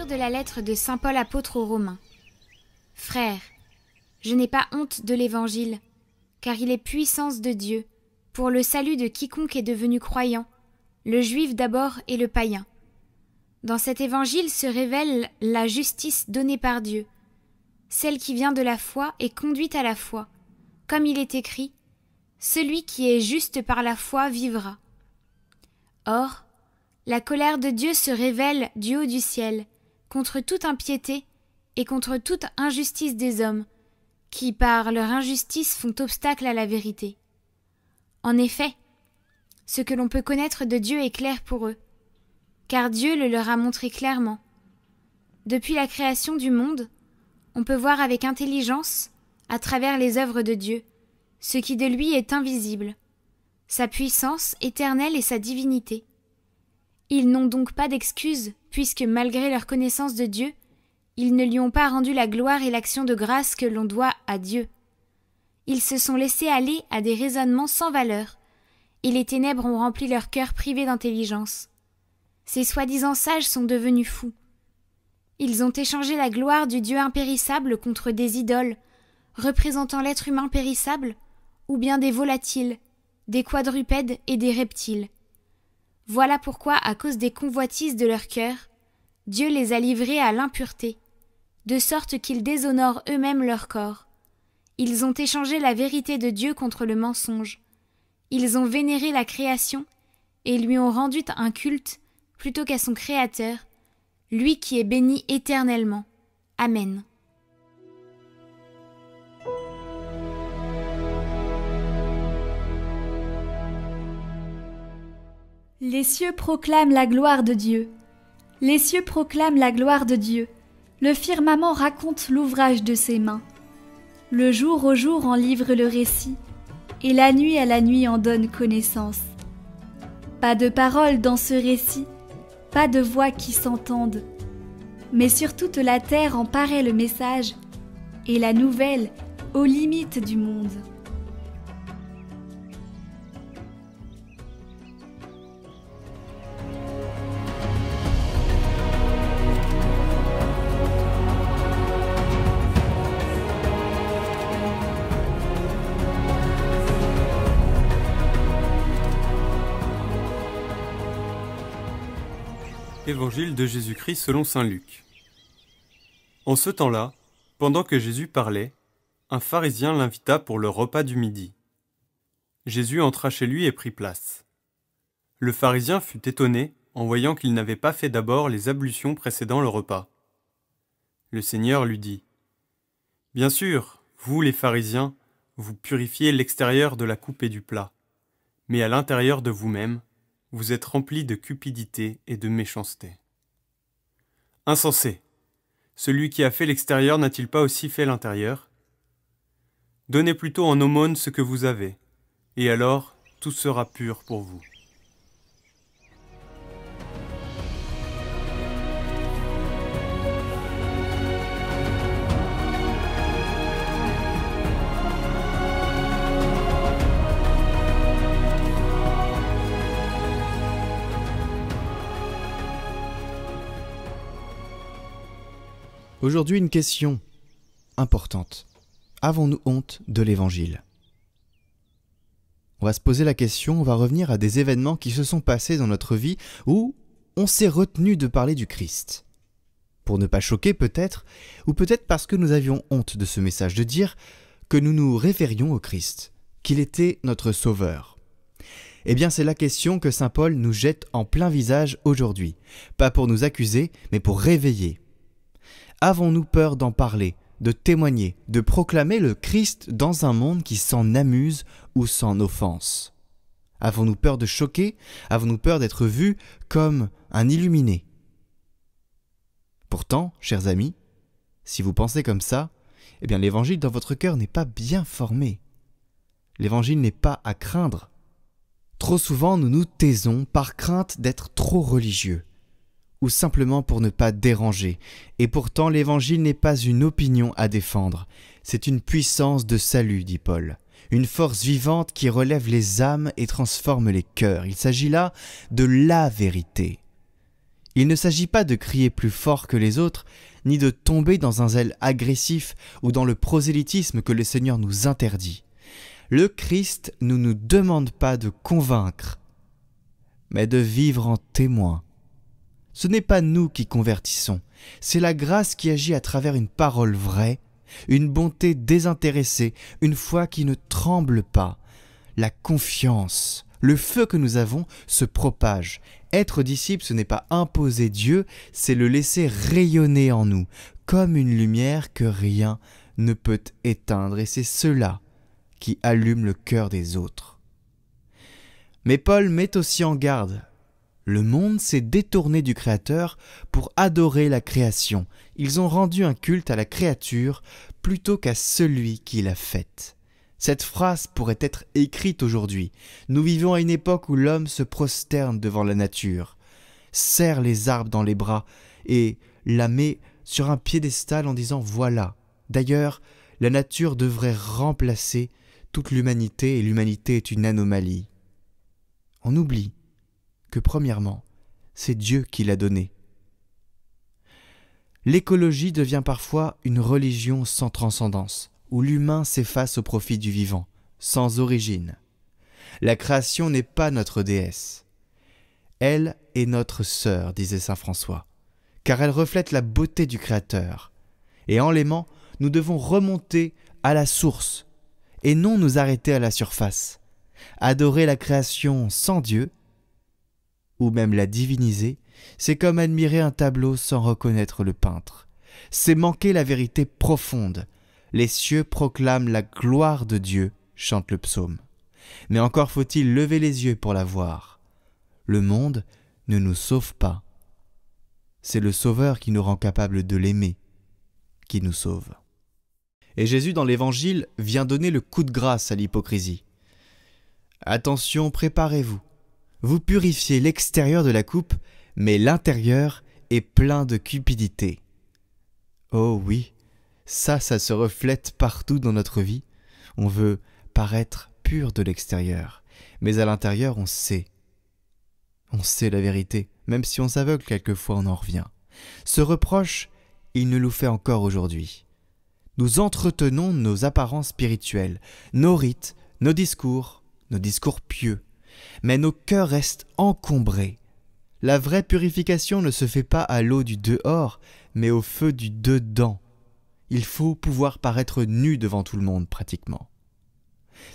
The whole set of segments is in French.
Lecture de la lettre de saint Paul apôtre aux Romains. Frères, je n'ai pas honte de l'Évangile, car il est puissance de Dieu, pour le salut de quiconque est devenu croyant, le juif d'abord et le païen. Dans cet Évangile se révèle la justice donnée par Dieu, celle qui vient de la foi et conduite à la foi, comme il est écrit, « Celui qui est juste par la foi vivra ». Or, la colère de Dieu se révèle du haut du ciel, contre toute impiété et contre toute injustice des hommes, qui par leur injustice font obstacle à la vérité. En effet, ce que l'on peut connaître de Dieu est clair pour eux, car Dieu le leur a montré clairement. Depuis la création du monde, on peut voir avec intelligence, à travers les œuvres de Dieu, ce qui de lui est invisible, sa puissance éternelle et sa divinité. Ils n'ont donc pas d'excuse, puisque malgré leur connaissance de Dieu, ils ne lui ont pas rendu la gloire et l'action de grâce que l'on doit à Dieu. Ils se sont laissés aller à des raisonnements sans valeur, et les ténèbres ont rempli leur cœur privé d'intelligence. Ces soi-disant sages sont devenus fous. Ils ont échangé la gloire du Dieu impérissable contre des idoles, représentant l'être humain périssable, ou bien des volatiles, des quadrupèdes et des reptiles. Voilà pourquoi, à cause des convoitises de leur cœur, Dieu les a livrés à l'impureté, de sorte qu'ils déshonorent eux-mêmes leur corps. Ils ont échangé la vérité de Dieu contre le mensonge. Ils ont vénéré la création et lui ont rendu un culte plutôt qu'à son Créateur, lui qui est béni éternellement. Amen. Les cieux proclament la gloire de Dieu. Les cieux proclament la gloire de Dieu. Le firmament raconte l'ouvrage de ses mains. Le jour au jour en livre le récit, et la nuit à la nuit en donne connaissance. Pas de paroles dans ce récit, pas de voix qui s'entendent. Mais sur toute la terre en paraît le message, et la nouvelle aux limites du monde. Évangile de Jésus-Christ selon saint Luc. En ce temps-là, pendant que Jésus parlait, un pharisien l'invita pour le repas du midi. Jésus entra chez lui et prit place. Le pharisien fut étonné en voyant qu'il n'avait pas fait d'abord les ablutions précédant le repas. Le Seigneur lui dit : « Bien sûr, vous les pharisiens, vous purifiez l'extérieur de la coupe et du plat, mais à l'intérieur de vous-même, vous êtes remplis de cupidité et de méchanceté. Insensé, celui qui a fait l'extérieur n'a-t-il pas aussi fait l'intérieur ? Donnez plutôt en aumône ce que vous avez, et alors tout sera pur pour vous. » Aujourd'hui, une question importante. Avons-nous honte de l'Évangile ? On va se poser la question, on va revenir à des événements qui se sont passés dans notre vie où on s'est retenu de parler du Christ. Pour ne pas choquer peut-être, ou peut-être parce que nous avions honte de ce message, de dire que nous nous référions au Christ, qu'il était notre Sauveur. Eh bien, c'est la question que saint Paul nous jette en plein visage aujourd'hui, pas pour nous accuser, mais pour réveiller. Avons-nous peur d'en parler, de témoigner, de proclamer le Christ dans un monde qui s'en amuse ou s'en offense ? Avons-nous peur de choquer ? Avons-nous peur d'être vus comme un illuminé ? Pourtant, chers amis, si vous pensez comme ça, eh bien l'Évangile dans votre cœur n'est pas bien formé. L'Évangile n'est pas à craindre. Trop souvent, nous nous taisons par crainte d'être trop religieux, ou simplement pour ne pas déranger. Et pourtant, l'Évangile n'est pas une opinion à défendre, c'est une puissance de salut, dit Paul, une force vivante qui relève les âmes et transforme les cœurs. Il s'agit là de la vérité. Il ne s'agit pas de crier plus fort que les autres, ni de tomber dans un zèle agressif ou dans le prosélytisme que le Seigneur nous interdit. Le Christ ne nous demande pas de convaincre, mais de vivre en témoin. Ce n'est pas nous qui convertissons, c'est la grâce qui agit à travers une parole vraie, une bonté désintéressée, une foi qui ne tremble pas. La confiance, le feu que nous avons se propage. Être disciple, ce n'est pas imposer Dieu, c'est le laisser rayonner en nous, comme une lumière que rien ne peut éteindre, et c'est cela qui allume le cœur des autres. Mais Paul met aussi en garde. Le monde s'est détourné du Créateur pour adorer la création. Ils ont rendu un culte à la créature plutôt qu'à celui qui l'a faite. Cette phrase pourrait être écrite aujourd'hui. Nous vivons à une époque où l'homme se prosterne devant la nature, serre les arbres dans les bras et la met sur un piédestal en disant « voilà ». D'ailleurs, la nature devrait remplacer toute l'humanité et l'humanité est une anomalie. On oublie que premièrement, c'est Dieu qui l'a donné. L'écologie devient parfois une religion sans transcendance, où l'humain s'efface au profit du vivant, sans origine. La création n'est pas notre déesse. Elle est notre sœur, disait saint François, car elle reflète la beauté du Créateur. Et en l'aimant, nous devons remonter à la source, et non nous arrêter à la surface. Adorer la création sans Dieu, ou même la diviniser, c'est comme admirer un tableau sans reconnaître le peintre. C'est manquer la vérité profonde. Les cieux proclament la gloire de Dieu, chante le psaume. Mais encore faut-il lever les yeux pour la voir. Le monde ne nous sauve pas. C'est le Sauveur qui nous rend capables de l'aimer, qui nous sauve. Et Jésus, dans l'Évangile, vient donner le coup de grâce à l'hypocrisie. Attention, préparez-vous. Vous purifiez l'extérieur de la coupe, mais l'intérieur est plein de cupidité. Oh oui, ça se reflète partout dans notre vie. On veut paraître pur de l'extérieur, mais à l'intérieur, on sait. On sait la vérité, même si on s'aveugle quelquefois, on en revient. Ce reproche, il nous le fait encore aujourd'hui. Nous entretenons nos apparences spirituelles, nos rites, nos discours pieux. Mais nos cœurs restent encombrés. La vraie purification ne se fait pas à l'eau du dehors, mais au feu du dedans. Il faut pouvoir paraître nu devant tout le monde, pratiquement.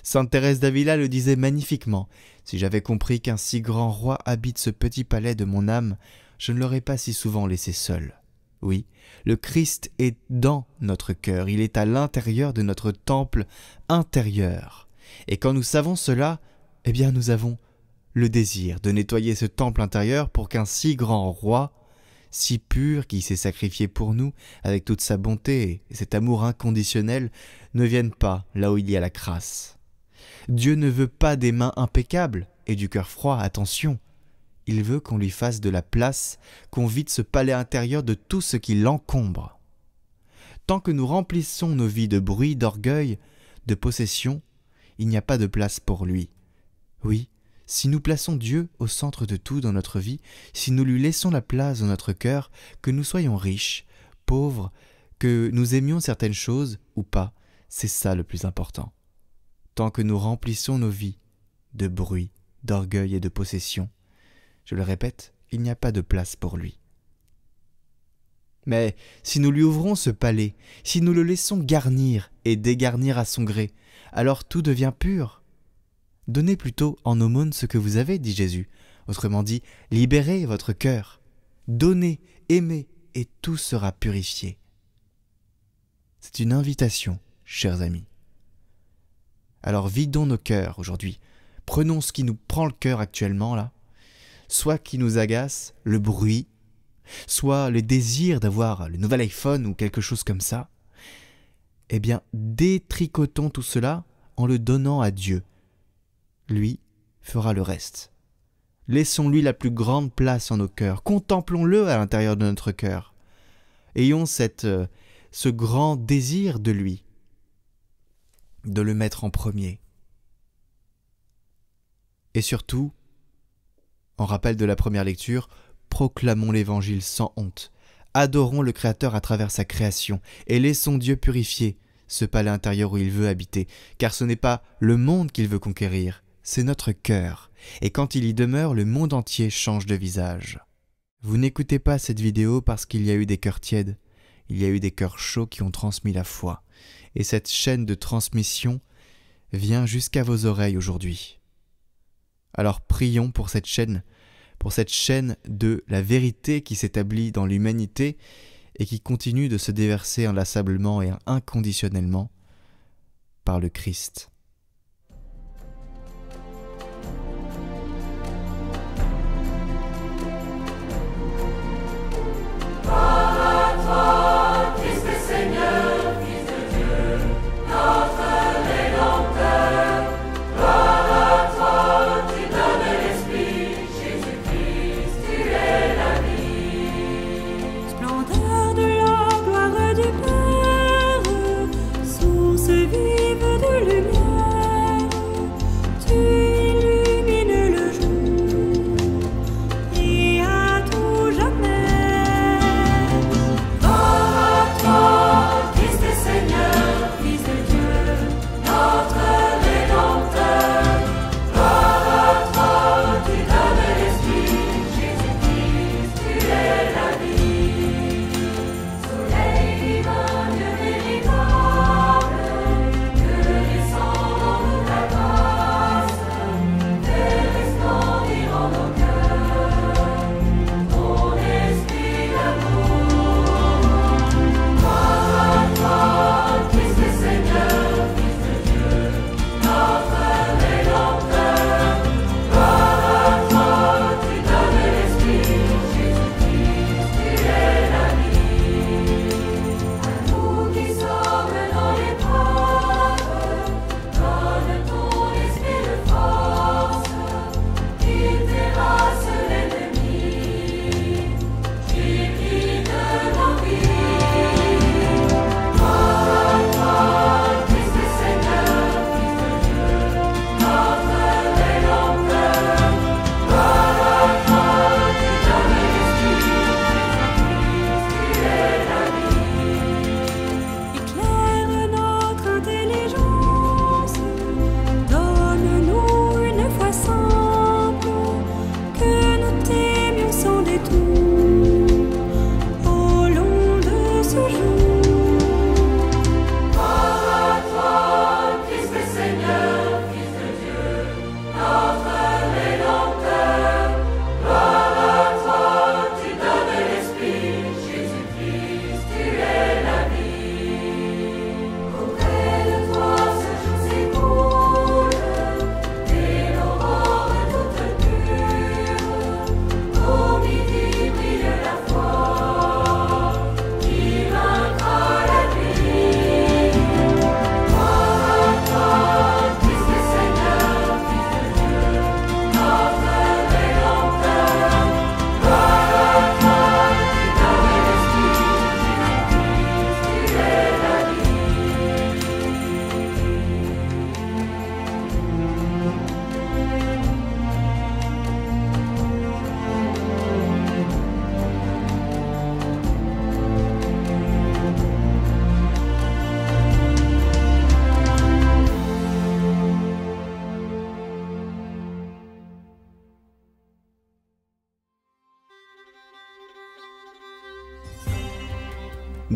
Sainte Thérèse d'Avila le disait magnifiquement. Si j'avais compris qu'un si grand roi habite ce petit palais de mon âme, je ne l'aurais pas si souvent laissé seul. Oui, le Christ est dans notre cœur, il est à l'intérieur de notre temple intérieur. Et quand nous savons cela, eh bien nous avons le désir de nettoyer ce temple intérieur pour qu'un si grand roi, si pur, qui s'est sacrifié pour nous avec toute sa bonté et cet amour inconditionnel, ne vienne pas là où il y a la crasse. Dieu ne veut pas des mains impeccables et du cœur froid, attention. Il veut qu'on lui fasse de la place, qu'on vide ce palais intérieur de tout ce qui l'encombre. Tant que nous remplissons nos vies de bruit, d'orgueil, de possession, il n'y a pas de place pour lui. Oui, si nous plaçons Dieu au centre de tout dans notre vie, si nous lui laissons la place dans notre cœur, que nous soyons riches, pauvres, que nous aimions certaines choses ou pas, c'est ça le plus important. Tant que nous remplissons nos vies de bruit, d'orgueil et de possession, je le répète, il n'y a pas de place pour lui. Mais si nous lui ouvrons ce palais, si nous le laissons garnir et dégarnir à son gré, alors tout devient pur. Donnez plutôt en aumône ce que vous avez, dit Jésus. Autrement dit, libérez votre cœur. Donnez, aimez, et tout sera purifié. C'est une invitation, chers amis. Alors vidons nos cœurs aujourd'hui. Prenons ce qui nous prend le cœur actuellement, là. Soit qui nous agace, le bruit, soit le désir d'avoir le nouvel iPhone ou quelque chose comme ça. Eh bien, détricotons tout cela en le donnant à Dieu. Lui fera le reste. Laissons-lui la plus grande place en nos cœurs. Contemplons-le à l'intérieur de notre cœur. Ayons ce grand désir de lui, de le mettre en premier. Et surtout, en rappel de la première lecture, proclamons l'Évangile sans honte. Adorons le Créateur à travers sa création et laissons Dieu purifier ce palais intérieur où il veut habiter, car ce n'est pas le monde qu'il veut conquérir, c'est notre cœur. Et quand il y demeure, le monde entier change de visage. Vous n'écoutez pas cette vidéo parce qu'il y a eu des cœurs tièdes, il y a eu des cœurs chauds qui ont transmis la foi. Et cette chaîne de transmission vient jusqu'à vos oreilles aujourd'hui. Alors prions pour cette chaîne de la vérité qui s'établit dans l'humanité et qui continue de se déverser inlassablement et inconditionnellement par le Christ.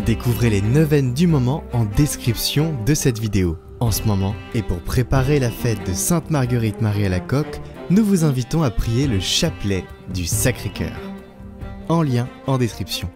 Découvrez les neuvaines du moment en description de cette vidéo. En ce moment, et pour préparer la fête de Sainte Marguerite Marie Alacoque, nous vous invitons à prier le chapelet du Sacré-Cœur. En lien en description.